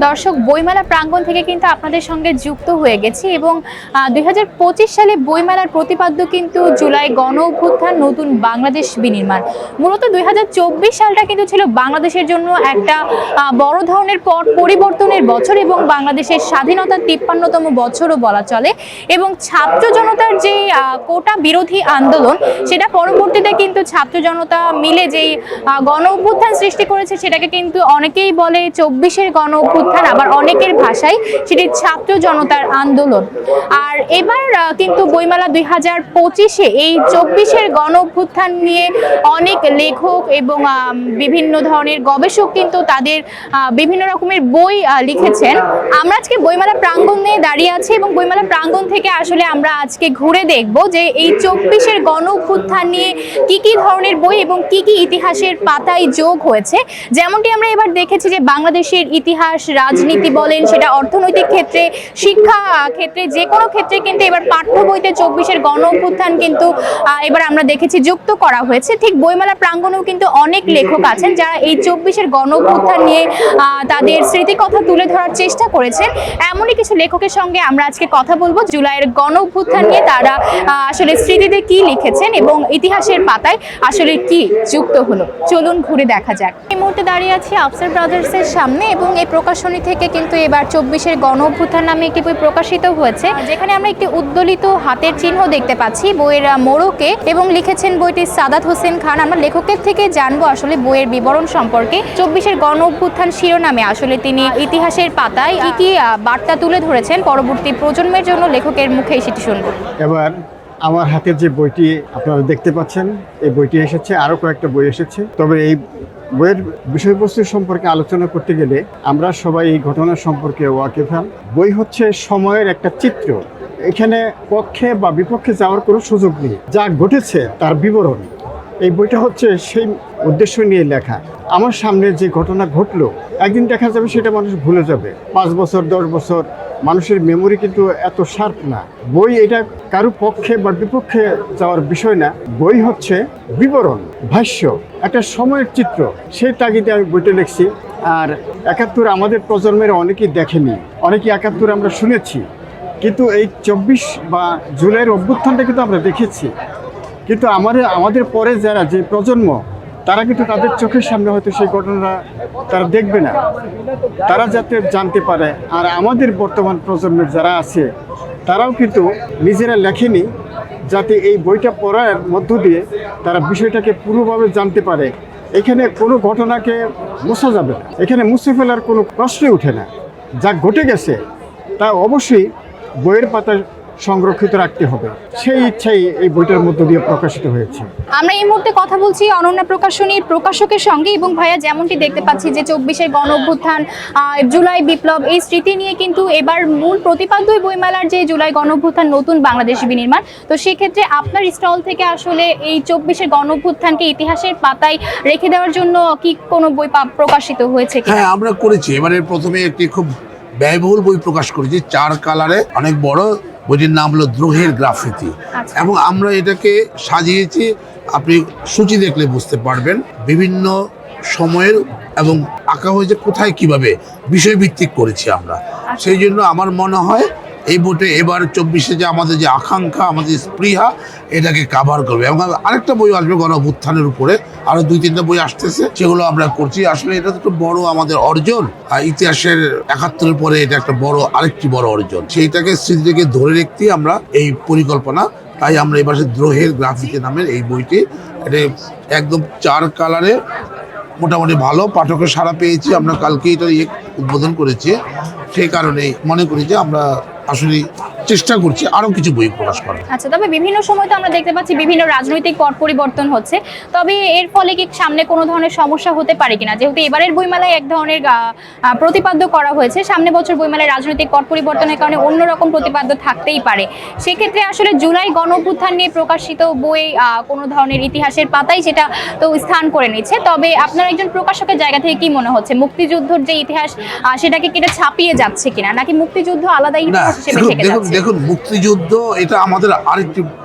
দর্শক, বইমেলা প্রাঙ্গণ থেকে কিন্তু আপনাদের সঙ্গে যুক্ত হয়ে গেছি এবং 2025 সালে বইমেলার প্রতিপাদ্য কিন্তু জুলাই গণ অভ্যুত্থান নতুন বাংলাদেশ বিনির্মাণ। মূলত 2024 সালটা কিন্তু ছিল বাংলাদেশের জন্য একটা বড় ধরনের পরিবর্তনের বছর এবং বাংলাদেশের স্বাধীনতার 53তম বছরও বলা চলে। এবং ছাত্র জনতার যে কোটা বিরোধী আন্দোলন, সেটা পরবর্তীতে কিন্তু ছাত্র জনতা মিলে যেই গণ অভ্যুত্থান সৃষ্টি করেছে, সেটাকে কিন্তু অনেকেই বলে 24-এর গণ অভ্যুত্থান, আবার অনেকের ভাষায় সেটি ছাত্র জনতার আন্দোলন। আর এবার কিন্তু বইমেলা 2025-এ এই 24-এর গণ অভ্যুত্থান নিয়ে অনেক লেখক এবং বিভিন্ন ধরনের গবেষক কিন্তু তাদের বিভিন্ন রকমের বই লিখেছেন। আমরা আজকে বইমেলা প্রাঙ্গণে দাঁড়িয়ে আছি এবং বইমেলা প্রাঙ্গণ থেকে আসলে আমরা আজকে ঘুরে দেখব যে এই 24-এর গণ অভ্যুত্থান নিয়ে কি কি ধরনের বই এবং কি কি ইতিহাসের পাতায় যোগ হয়েছে। যেমনটি আমরা এবার দেখেছি যে বাংলাদেশের ইতিহাস, রাজনীতি বলেন, সেটা অর্থনৈতিক ক্ষেত্রে, শিক্ষা ক্ষেত্রে, যে কোনো ক্ষেত্রে কিন্তু এবার পাঠ্য বইতে 24-এর গণ অভ্যুত্থান কিন্তু এবার আমরা দেখেছি যুক্ত করা হয়েছে। ঠিক বইমেলা প্রাঙ্গণেও কিন্তু অনেক লেখক আছেন যারা এই 24-এর গণ অভ্যুত্থান নিয়ে তাদের স্মৃতিকথা তুলে ধরার চেষ্টা করেছেন। এমনই কিছু লেখকের সঙ্গে আমরা আজকে কথা বলবো জুলাইয়ের গণ অভ্যুত্থান নিয়ে তারা আসলে স্মৃতিতে কি লিখেছেন এবং ইতিহাসের পাতায় আসলে কি যুক্ত হলো। চলুন ঘুরে দেখা যাক। এই মুহূর্তে দাঁড়িয়ে আছি আফসার ব্রাদার্সের সামনে এবং এই প্রকাশনী থেকে কিন্তু এবার 24-এর গণ অভ্যুত্থান নামে একটি বই প্রকাশিত হয়েছে, যেখানে আমরা একটি উদ্দোলিত হাতের চিহ্ন দেখতে পাচ্ছি বইয়ের মোড়কে, এবং লিখেছেন বইটি সাদাত হোসেন খান। আমরা লেখকের থেকে জানবো আসলে বইয়ের বিবরণ সম্পর্কে। 24-এর গণ অভ্যুত্থান শিরোনামে আসলে তিনি ইতিহাসের পাতায় কি কি বার্তা তুলে ধরেছেন পরবর্তী প্রজন্মের জন্য, লেখকের মুখেই সেটি শুনবো। এবার আমার হাতের যে বইটি আপনারা দেখতে পাচ্ছেন, এই বইটি এসেছে, আরও কয়েকটা বই এসেছে। তবে এই বইয়ের বিষয়বস্তু সম্পর্কে আলোচনা করতে গেলে আমরা সবাই এই ঘটনা সম্পর্কে ওয়াকিফান। বই হচ্ছে সময়ের একটা চিত্র, এখানে পক্ষে বা বিপক্ষে যাওয়ার কোনো সুযোগ নেই, যা ঘটেছে তার বিবরণ। এই বইটা হচ্ছে সেই উদ্দেশ্য নিয়ে লেখা। আমার সামনে যে ঘটনা ঘটলো, একদিন দেখা যাবে সেটা মানুষ ভুলে যাবে। 5 বছর 10 বছর মানুষের মেমোরি কিন্তু এত শার্প না। বই এটা কারো পক্ষে বা বিপক্ষে যাওয়ার বিষয় না। বই হচ্ছে বিবরণ, ভাষ্য, একটা সময়ের চিত্র। সেই তাগিদে আমি বইটা লিখছি। আর 71 আমাদের প্রজন্মের অনেকেই দেখেনি, অনেকেই 71 আমরা শুনেছি, কিন্তু এই 24 বা জুলাইয়ের অভ্যুত্থানটা কিন্তু আমরা দেখেছি। কিন্তু আমাদের পরে যারা যে প্রজন্ম, তারা কিন্তু তাদের চোখের সামনে হয়তো সেই ঘটনাটা তারা দেখবে না, তারা যাতে জানতে পারে। আর আমাদের বর্তমান প্রজন্মের যারা আছে, তারাও কিন্তু নিজেরা লেখেনি, যাতে এই বইটা পড়ার মধ্য দিয়ে তারা বিষয়টাকে পুরোভাবে জানতে পারে। এখানে কোনো ঘটনাকে মোছা যাবে না, এখানে মুছে ফেলার কোনো প্রশ্নই ওঠে না। যা ঘটে গেছে তা অবশ্যই বইয়ের পাতায় সংরক্ষিত রাখতে হবে, সেই ইচ্ছাই এই বইটার মধ্য দিয়ে প্রকাশিত হয়েছে। আমরা এই মুহূর্তে কথা বলছি অনন্যা প্রকাশনীর প্রকাশকের সঙ্গে। এবং ভাইয়া, যেমনটি দেখতে পাচ্ছি যে 24-এর গণ অভ্যুত্থান, জুলাই বিপ্লব, এই স্মৃতি নিয়ে কিন্তু এবার মূল প্রতিপাদ্যই বইমেলার যে জুলাই গণ অভ্যুত্থান নতুন বাংলাদেশ বিনির্মাণ। তো সেক্ষেত্রে আপনার স্টল থেকে আসলে এই 24-এর গণ অভ্যুত্থানকে ইতিহাসের পাতায় রেখে দেওয়ার জন্য কি কোনো বই প্রকাশিত হয়েছে? হ্যাঁ, আমরা করেছি। এবারে প্রথমে একটি খুব ব্যয়বহুল বই প্রকাশ করেছি, 4 কালারে, অনেক বড়। বইটির নাম হলো দ্রোহের গ্রাফিতি। এবং আমরা এটাকে সাজিয়েছি, আপনি সূচি দেখলে বুঝতে পারবেন, বিভিন্ন সময়ের এবং আঁকা হয়েছে কোথায় কিভাবে বিষয়ভিত্তিক করেছি আমরা। সেই জন্য আমার মনে হয় এই বইটা এবার 24-এ যে আমাদের যে আকাঙ্ক্ষা, আমাদের স্পৃহা, এটাকে কাভার করবে। এবং আরেকটা বই আসবে গণ অভ্যুত্থানের উপরে, আরো 2-3টা বই আসতেছে, সেগুলো আমরা করছি। আসলে এটা তো বড় আমাদের অর্জন, আর ইতিহাসের 71-এর পরে এটা একটা আরেকটি বড় অর্জন। সেইটাকে স্মৃতিকে ধরে রাখতে আমরা এই পরিকল্পনা। তাই আমরা এবার দ্রোহের গ্রাফিতি নামের এই বইটি, এটা একদম 4 কালারে, মোটামুটি ভালো পাঠকের সাড়া পেয়েছি। আমরা কালকে এটা উদ্বোধন করেছি, সেই কারণেই মনে করি যে আমরা আসলে চেষ্টা করছি আরো কিছু বই প্রকাশ করার। আচ্ছা, তবে বিভিন্ন সময় তো আমরা দেখতে পাচ্ছি বিভিন্ন রাজনৈতিক পট পরিবর্তন হচ্ছে, তবে এর ফলে কি সামনে কোনো ধরনের সমস্যা হতে পারে কিনা? যেহেতু এবারের বইমেলায় এক ধরনের প্রতিপাদ্য করা হয়েছে, সামনে বছর বইমেলায় রাজনৈতিক পট পরিবর্তনের কারণে অন্যরকম প্রতিপাদ্য থাকতেই পারে। সেক্ষেত্রে আসলে জুলাই গণ অভ্যুত্থান নিয়ে প্রকাশিত বই কোনো ধরনের ইতিহাসের পাতাই সেটা তো স্থান করে নিচ্ছে। তবে আপনার একজন প্রকাশকের জায়গা থেকে কি মনে হচ্ছে, মুক্তিযুদ্ধের যে ইতিহাস সেটাকে কি এটা ছাপিয়ে যাচ্ছে কিনা, নাকি মুক্তিযুদ্ধ আলাদা ইতিহাস হিসেবে থেকে যাচ্ছে? দেখুন, মুক্তিযুদ্ধ এটা আমাদের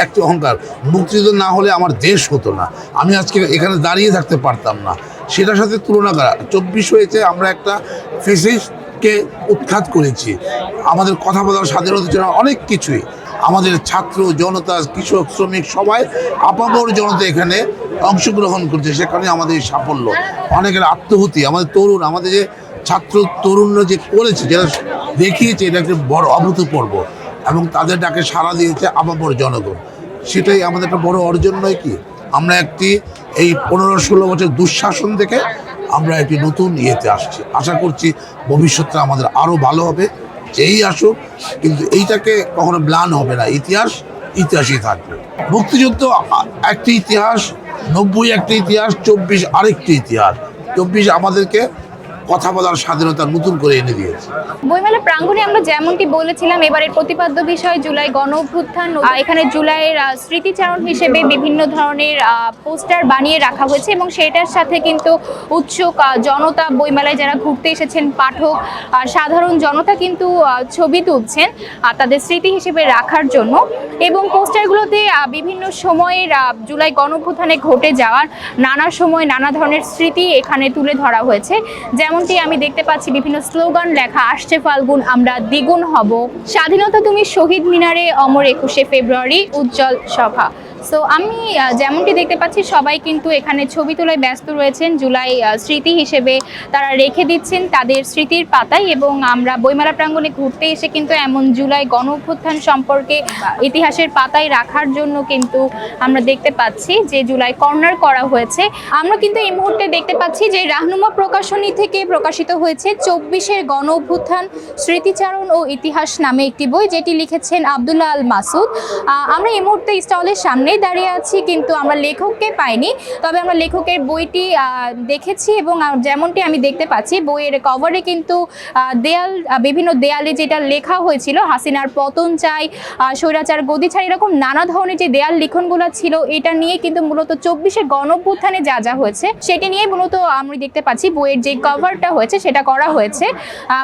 একটি অহংকার। মুক্তিযুদ্ধ না হলে আমার দেশ হতো না, আমি আজকে এখানে দাঁড়িয়ে থাকতে পারতাম না। সেটার সাথে তুলনা করা, 24 হয়েছে আমরা একটা ফেসিস্ট কে উৎখাত করেছি, আমাদের কথা বলার স্বাধীনতা ছিল অনেক কিছুই। আমাদের ছাত্র জনতা, কৃষক, শ্রমিক সবাই আপামর জনতা এখানে অংশগ্রহণ করছে, সেখানে আমাদের এই সাফল্য। অনেকের আত্মহুতি, আমাদের তরুণ, আমাদের যে ছাত্র তরুণরা যে করেছে, যারা দেখিয়েছে, এটা একটা বড় অভূতপূর্ব, এবং তাদের ডাকে সাড়া দিয়েছে আপামর জনগণ। সেটাই আমাদের একটা বড় অর্জন নয় কি? আমরা এই 15-16 বছর দুঃশাসন থেকে আমরা একটি নতুন ইয়েতে আসছি। আশা করছি ভবিষ্যৎটা আমাদের আরও ভালো হবে, যেই আসুক, কিন্তু এইটাকে কখনো ম্লান হবে না। ইতিহাসই থাকবে। মুক্তিযুদ্ধ একটি ইতিহাস, 90 একটি ইতিহাস, 24 আরেকটি ইতিহাস। 24 আমাদেরকে কথা বলার স্বাধীনতা নতুন করে এনে দিয়েছে। বইমেলা প্রাঙ্গণে আমরা যেমনটি বলেছিলাম, এবারের প্রতিপাদ্য বিষয় জুলাই গণ অভ্যুত্থান। এখানে জুলাইয়ের স্মৃতিচারণ হিসেবে বিভিন্ন ধরনের পোস্টার বানিয়ে রাখা হয়েছে এবং সেটার সাথে কিন্তু উৎসুক জনতা, বইমেলায় যারা ঘুরতে এসেছেন পাঠক, সাধারণ জনতা কিন্তু ছবি তুলছেন তাদের স্মৃতি হিসেবে রাখার জন্য। এবং পোস্টারগুলোতে বিভিন্ন সময়ের জুলাই গণ অভ্যুত্থানে ঘটে যাওয়ার নানা সময় নানা ধরনের স্মৃতি এখানে তুলে ধরা হয়েছে। যেমনটি আমি দেখতে পাচ্ছি বিভিন্ন স্লোগান লেখা, আসছে ফাল্গুন আমরা দ্বিগুণ হব, স্বাধীনতা তুমি শহীদ মিনারে, অমর 21শে ফেব্রুয়ারি, উজ্জ্বল সভা। সো আমি যেমনটি দেখতে পাচ্ছি সবাই কিন্তু এখানে ছবি তোলায় ব্যস্ত রয়েছেন, জুলাই স্মৃতি হিসেবে তারা রেখে দিচ্ছেন তাদের স্মৃতির পাতায়। এবং আমরা বইমেলা প্রাঙ্গণে ঘুরতে এসে কিন্তু এমন জুলাই গণ অভ্যুত্থান সম্পর্কে ইতিহাসের পাতায় রাখার জন্য কিন্তু আমরা দেখতে পাচ্ছি যে জুলাই কর্নার করা হয়েছে। আমরা কিন্তু এই মুহূর্তে দেখতে পাচ্ছি যে রাহনুমা প্রকাশনী থেকে প্রকাশিত হয়েছে 24-এর গণ অভ্যুত্থান স্মৃতিচারণ ও ইতিহাস নামে একটি বই, যেটি লিখেছেন আব্দুল্লাহ আল মাসুদ। আমরা এই মুহূর্তে স্টলের সামনে দাঁড়িয়ে আছি, কিন্তু আমরা লেখককে পাইনি, তবে আমরা লেখকের বইটি দেখেছি। এবং যেমনটি আমি দেখতে পাচ্ছি বইয়ের কভারে কিন্তু বিভিন্ন দেয়ালে যেটা লেখা হয়েছিল, হাসিনার পতন চাই, স্বৈরাচার গদি ছাড়, এরকম নানা ধরনের যে দেয়াল লিখনগুলো ছিল, এটা নিয়ে কিন্তু মূলত 24-এর গণ অভ্যুত্থানে যা যা হয়েছে সেটি নিয়ে মূলত আমরা দেখতে পাচ্ছি বইয়ের যে কভারটা হয়েছে সেটা করা হয়েছে।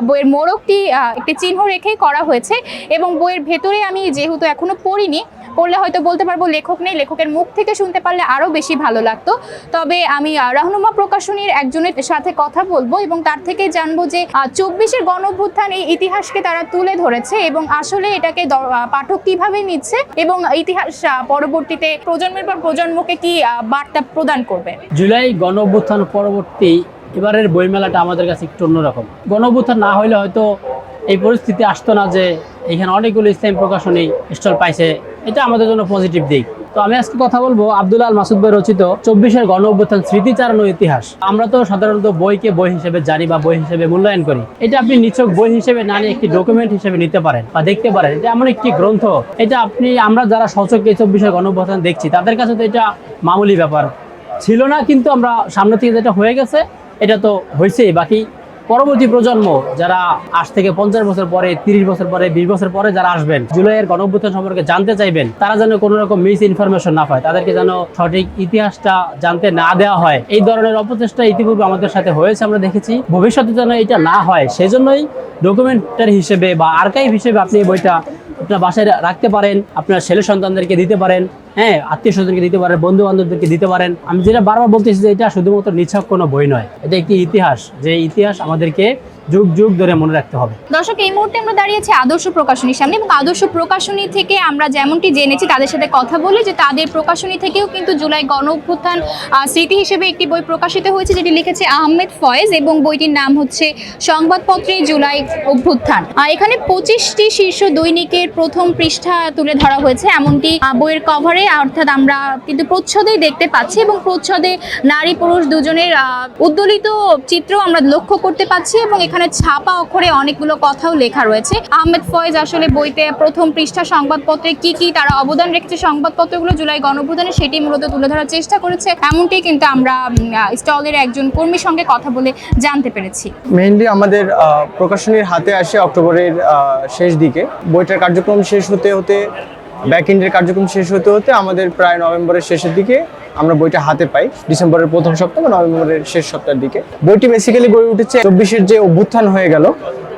বইয়ের মোড়কটি একটি চিহ্ন রেখেই করা হয়েছে। এবং বইয়ের ভেতরে আমি যেহেতু এখনো পড়িনি, পড়লে হয়তো বলতে পারবো লেখক নেই, লেখকের মুখ থেকে শুনতে পারলে আরও বেশি ভালো লাগতো। তবে আমি রাহনুমা প্রকাশনীর একজনের সাথে কথা বলবো এবং তার থেকে জানবো যে 24-এর গণ অভ্যুত্থান এই ইতিহাসকে তারা তুলে ধরেছে এবং আসলে এটাকে পাঠক কিভাবে নিচ্ছে এবং ইতিহাস পরবর্তীতে প্রজন্মের পর প্রজন্মকে কি বার্তা প্রদান করবে। জুলাই গণ অভ্যুত্থান পরবর্তী এবারের বইমেলাটা আমাদের কাছে একটু অন্যরকম। গণ অভ্যুত্থান না হলে হয়তো এই পরিস্থিতি আসতো না যে এখানে অনেকগুলো ইসলামী প্রকাশনী স্টল পাইছে, এটা আমাদের জন্য পজিটিভ দিক। তো আমি আজকে কথা বলবো আব্দুল্লাহ আল মাসুদ ভাই রচিত 24-এর গণ অভ্যুত্থান স্মৃতিচারণ ও ইতিহাস। আমরা তো সাধারণত বইকে বই হিসেবে জানি বা বই হিসেবে মূল্যায়ন করি, এটা আপনি নিছক বই হিসেবে না নিয়ে একটি ডকুমেন্ট হিসেবে নিতে পারেন বা দেখতে পারেন। এটা এমন একটি গ্রন্থ, এটা আমরা যারা সচক্ষে 24-এর গণ অভ্যুত্থান দেখছি তাদের কাছে তো এটা মামুলি ব্যাপার ছিল না, কিন্তু আমরা সামনে থেকে যেটা হয়ে গেছে এটা তো হয়েছেই। বাকি পরবর্তী প্রজন্ম যারা আজ থেকে 50 বছর পরে, 30 বছর পরে, 20 বছর পরে যারা আসবেন, জুলাইয়ের গণ অভ্যুত্থান সম্পর্কে জানতে চাইবেন, তারা যেন কোনো রকম মিস ইনফরমেশন না পায়, তাদেরকে যেন সঠিক ইতিহাসটা জানতে না দেওয়া হয়, এই ধরনের অপচেষ্টা ইতিপূর্বে আমাদের সাথে হয়েছে, আমরা দেখেছি। ভবিষ্যতে যেন এটা না হয় সেজন্যই ডকুমেন্টারি হিসেবে বা আর্কাইভ হিসেবে আপনি এই বইটা আপনার বাসায় রাখতে পারেন, আপনার ছেলে সন্তানদেরকে দিতে পারেন, হ্যাঁ, আত্মীয় স্বজনকে দিতে পারেন, বন্ধু বান্ধবদেরকে দিতে পারেন। আমি যেটা বারবার বলতেছি যে এটা শুধুমাত্র নিছক কোনো বই নয়, এটা একটি ইতিহাস, যে ইতিহাস আমাদেরকে যুগ যুগ ধরে মনে রাখতে হবে। দর্শক, এই মুহূর্তে আমরা দাঁড়িয়েছি আদর্শ প্রকাশনীর সামনে এবং আদর্শ প্রকাশনী থেকে আমরা যেমনটি জেনেছি তাদের সাথে কথা বলি যে তাদের প্রকাশনী থেকেও কিন্তু জুলাই গণ অভ্যুত্থান স্মৃতি হিসেবে একটি বই প্রকাশিত হয়েছে, যেটি লিখেছে আহমেদ ফয়েজ এবং বইটির নাম হচ্ছে সংবাদপত্রে জুলাই অভ্যুত্থান। এখানে 25টি শীর্ষ দৈনিকের প্রথম পৃষ্ঠা তুলে ধরা হয়েছে, এমনটি বইয়ের কভারে অর্থাৎ আমরা কিন্তু প্রচ্ছদেই দেখতে পাচ্ছি এবং প্রচ্ছদে নারী পুরুষ দুজনের উদ্দোলিত চিত্র আমরা লক্ষ্য করতে পাচ্ছি এবং এখানে ছাপা অক্ষরে অনেকগুলো কথাও লেখা রয়েছে। আহমেদ ফয়েজ আসলে বইতে প্রথম পৃষ্ঠা সংবাদপত্রে কি কি তারা অবদান রেখেছে সংবাদপত্রগুলো জুলাই গণ অভ্যুত্থানে সেটি মূলত তুলে ধরার চেষ্টা করেছে, এমনটাই কিন্তু আমরা স্টলের একজন কর্মীর সঙ্গে কথা বলে জানতে পেরেছি। মেইনলি আমাদের প্রকাশনীর হাতে আসে অক্টোবরের শেষ দিকে, বইটার কার্যক্রম শেষ হতে হতে, ব্যাক এন্ডের কার্যক্রম শেষ হতে হতে আমাদের প্রায় নভেম্বরের শেষের দিকে আমরা বইটা হাতে পাই, ডিসেম্বরের প্রথম সপ্তাহ বা নভেম্বরের শেষ সপ্তাহের দিকে। বইটি বেসিক্যালি গড়ে উঠেছে 24-এর যে অভ্যুত্থান হয়ে গেল,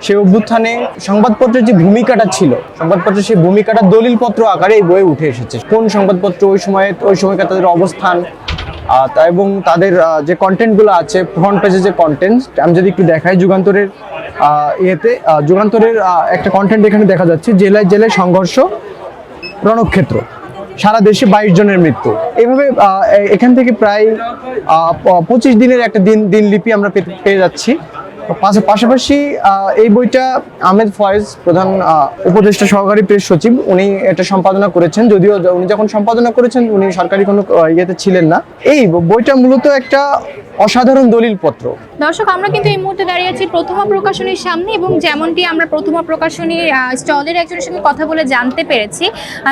সেই অভ্যুত্থানে সংবাদপত্রের যে ভূমিকাটা ছিল, সংবাদপত্রের সেই ভূমিকাটা দলিলপত্র আকারে এই বইয়ে উঠে এসেছে। কোন সংবাদপত্র ওই সময়কার তাদের অবস্থান এবং তাদের যে কন্টেন্টগুলো আছে, ফ্রন্ট পেজে যে কন্টেন্ট, আমি যদি একটু দেখাই, যুগান্তরের ইয়েতে যুগান্তরের একটা কন্টেন্ট এখানে দেখা যাচ্ছে, জেলায় জেলায় সংঘর্ষ, রণক্ষেত্র, সারা দেশে 22 জনের মৃত্যু। এইভাবে এখান থেকে প্রায় 25 দিনের একটা দিনলিপি আমরা পেয়ে যাচ্ছি। পাশাপাশি এই বইটা আহমেদ ফয়েজ, প্রধান উপদেষ্টা সহকারী প্রেস সচিব, উনি এটা সম্পাদনা করেছেন। যদিও উনি যখন সম্পাদনা করেছেন উনি সরকারি কোনো ইয়েতে ছিলেন না। এই বইটা মূলত একটা অসাধারণ দলিলপত্র। দর্শক, আমরা কিন্তু এই মুহূর্তে দাঁড়িয়ে আছি প্রথমা প্রকাশনীর সামনে, এবং যেমনটি আমরা প্রথমা প্রকাশনীর স্টলের একজনের সঙ্গে কথা বলে জানতে পেরেছি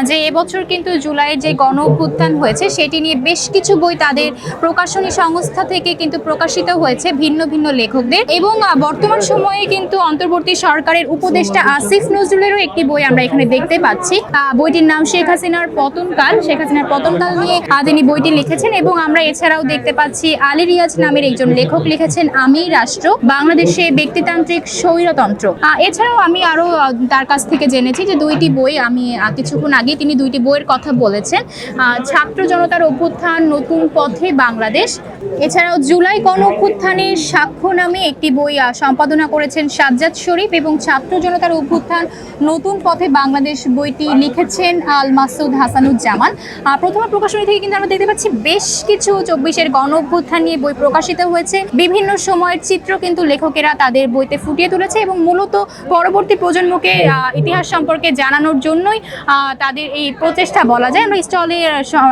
যে এবছর কিন্তু জুলাইয়ের যে গণ অভ্যুত্থান হয়েছে সেটি নিয়ে বেশ কিছু বই তাদের প্রকাশনী সংস্থা থেকে কিন্তু প্রকাশিত হয়েছে ভিন্ন ভিন্ন লেখকদের। এবং বর্তমান সময়ে কিন্তু অন্তর্বর্তী সরকারের উপদেষ্টা আসিফ নজরুলেরও একটি বই আমরা এখানে দেখতে পাচ্ছি। বইটির নাম শেখ হাসিনার পতনকাল। শেখ হাসিনার পতনকাল নিয়ে তিনি বইটি লিখেছেন। এবং আমরা এছাড়াও দেখতে পাচ্ছি আলী রিয়াজ নামের একজন লেখক লিখেছেন আমি রাষ্ট্র, বাংলাদেশে ব্যক্তিতান্ত্রিক স্বৈরতন্ত্র। এছাড়াও আমি আরো তার কাছ থেকে জেনেছি যে দুইটি বই, আমি কিছুক্ষণ আগে তিনি দুইটি বইয়ের কথা বলেছেন, ছাত্র জনতার অভ্যুত্থান, নতুন পথে বাংলাদেশ। এছাড়াও জুলাই গণ অভ্যুত্থানের সাক্ষ্য নামে একটি বই সম্পাদনা করেছেন সাজ্জাদ শরীফ, এবং ছাত্র জনতার অভ্যুত্থান, নতুন পথে বাংলাদেশ বইটি লিখেছেন আল মাসুদ হাসানুজ্জামান। প্রথমা প্রকাশনী থেকে কিন্তু আমরা দেখতে পাচ্ছি বেশ কিছু 24-এর গণ অভ্যুত্থান নিয়ে বই প্রকাশিত হয়েছে। বিভিন্ন সময়ের চিত্র কিন্তু লেখকেরা তাদের বইতে ফুটিয়ে তুলেছে, এবং মূলত পরবর্তী প্রজন্মকে ইতিহাস সম্পর্কে জানানোর জন্যই তাদের এই প্রচেষ্টা বলা যায়। আমরা স্টলে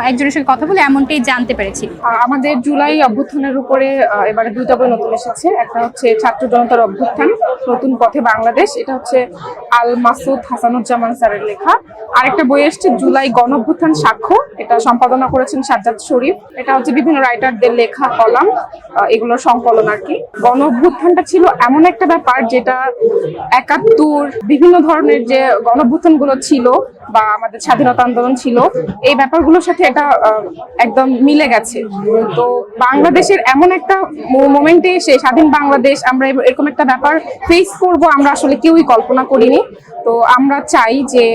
একজনের সঙ্গে কথা বলে এমনটাই জানতে পেরেছি। আমাদের জুলাই অভ্যুত্থানের উপরে এবারে দুইটা বই নতুন এসেছে। একটা হচ্ছে ছাত্র জনতার অভ্যুত্থান, নতুন পথে বাংলাদেশ, এটা হচ্ছে আল মাসুদ হাসানুজ্জামান স্যারের লেখা। আরেকটা বই এসেছে জুলাই গণ অভ্যুত্থান সাক্ষ্য, এটা সম্পাদনা করেছেন সাজ্জাদ শরীফ। এটা হচ্ছে বিভিন্ন রাইটারদের লেখা কলাম, এগুলোর সংকলন আর কি। গণ অভ্যুত্থানটা ছিল এমন একটা ব্যাপার যেটা 71 বিভিন্ন ধরনের যে গণ অভ্যুত্থান গুলো ছিল বা আমাদের স্বাধীনতা আন্দোলন ছিল, এই ব্যাপারগুলোর সাথে এটা একদম মিলে গেছে। তো বাংলাদেশের এমন একটা মোমেন্টে এসে স্বাধীন বাংলাদেশ আমরা এরকম একটা ব্যাপার ফেস করব আমরা আসলে কেউই কল্পনা করিনি। তো আমরা চাই যে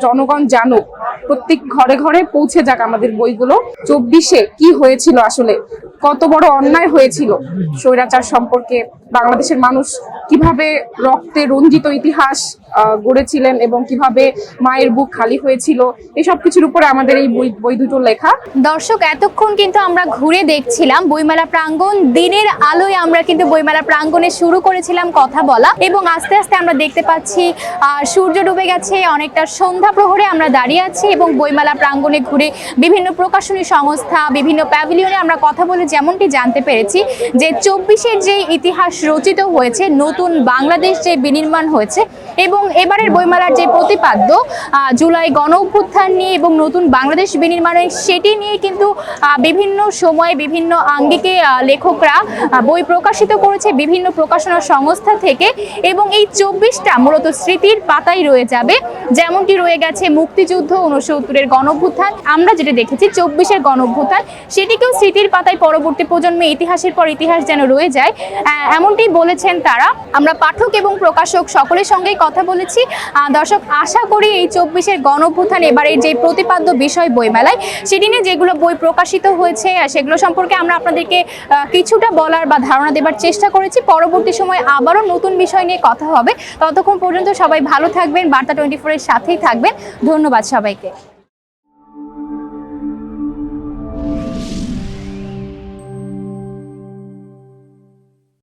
জনগণ জানুক, প্রত্যেক ঘরে ঘরে পৌঁছে যাক আমাদের বইগুলো। 24-এ কি হয়েছিল, আসলে কত বড় অন্যায় হয়েছিল স্বৈরাচার সম্পর্কে, বাংলাদেশের মানুষ কিভাবে রক্তে রঞ্জিত ইতিহাস গড়েছিলেন এবং কিভাবে মায়ের বুক খালি হয়েছিল, এই সব কিছুর উপরে আমাদের এই বই দুটো লেখা। দর্শক, এতক্ষণ কিন্তু আমরা ঘুরে দেখছিলাম বইমেলা প্রাঙ্গণ। দিনের আলোয় আমরা কিন্তু বইমেলা প্রাঙ্গণে শুরু করেছিলাম কথা বলা, এবং আস্তে আস্তে আমরা দেখতে পাচ্ছি সূর্য ডুবে গেছে, অনেকটা সন্ধ্যা প্রহরে আমরা দাঁড়িয়ে আছি। এবং বইমেলা প্রাঙ্গণে ঘুরে বিভিন্ন প্রকাশনী সংস্থা, বিভিন্ন প্যাভিলিয়নে আমরা কথা বলে যেমনটি জানতে পেরেছি যে 24-এর যে ইতিহাস রচিত হয়েছে, নতুন বাংলাদেশ যে বিনির্মাণ হয়েছে, এবং এবারের বইমেলার যে প্রতিপাদ্য জুলাই গণ অভ্যুত্থান নিয়ে এবং নতুন বাংলাদেশ বিনির্মাণের, সেটি নিয়ে কিন্তু বিভিন্ন সময়ে বিভিন্ন আঙ্গিকে লেখকরা বই প্রকাশিত করেছে বিভিন্ন প্রকাশনা সংস্থা থেকে। এবং এই 24টা মূলত স্মৃতির পাতায় রয়ে যাবে, যেমনটি রয়ে গেছে মুক্তিযুদ্ধ, 69-এর গণ অভ্যুত্থান, আমরা যেটা দেখেছি 24-এর গণ অভ্যুত্থান, সেটিকেও স্মৃতির পাতায় পরবর্তী প্রজন্মে ইতিহাসের পর ইতিহাস যেন রয়ে যায়, এমনটি বলেছেন তারা। আমরা পাঠক এবং প্রকাশক সকলের সঙ্গেই কথা বলেছি। দর্শক, আশা করি এই 24-এর গণ অভ্যুত্থান এবারের যে প্রতিপাদ্য বিষয় বইমেলায়, সেটি নিয়ে যেগুলো বই প্রকাশিত হয়েছে সেগুলো সম্পর্কে আমরা আপনাদেরকে কিছুটা বলার বা ধারণা দেবার চেষ্টা করেছি। পরবর্তী সময় আবারও নতুন বিষয় নিয়ে কথা হবে। ততক্ষণ পর্যন্ত সবাই ভালো থাকবেন, বার্তা 24-এর সাথেই থাকবেন। ধন্যবাদ সবাইকে।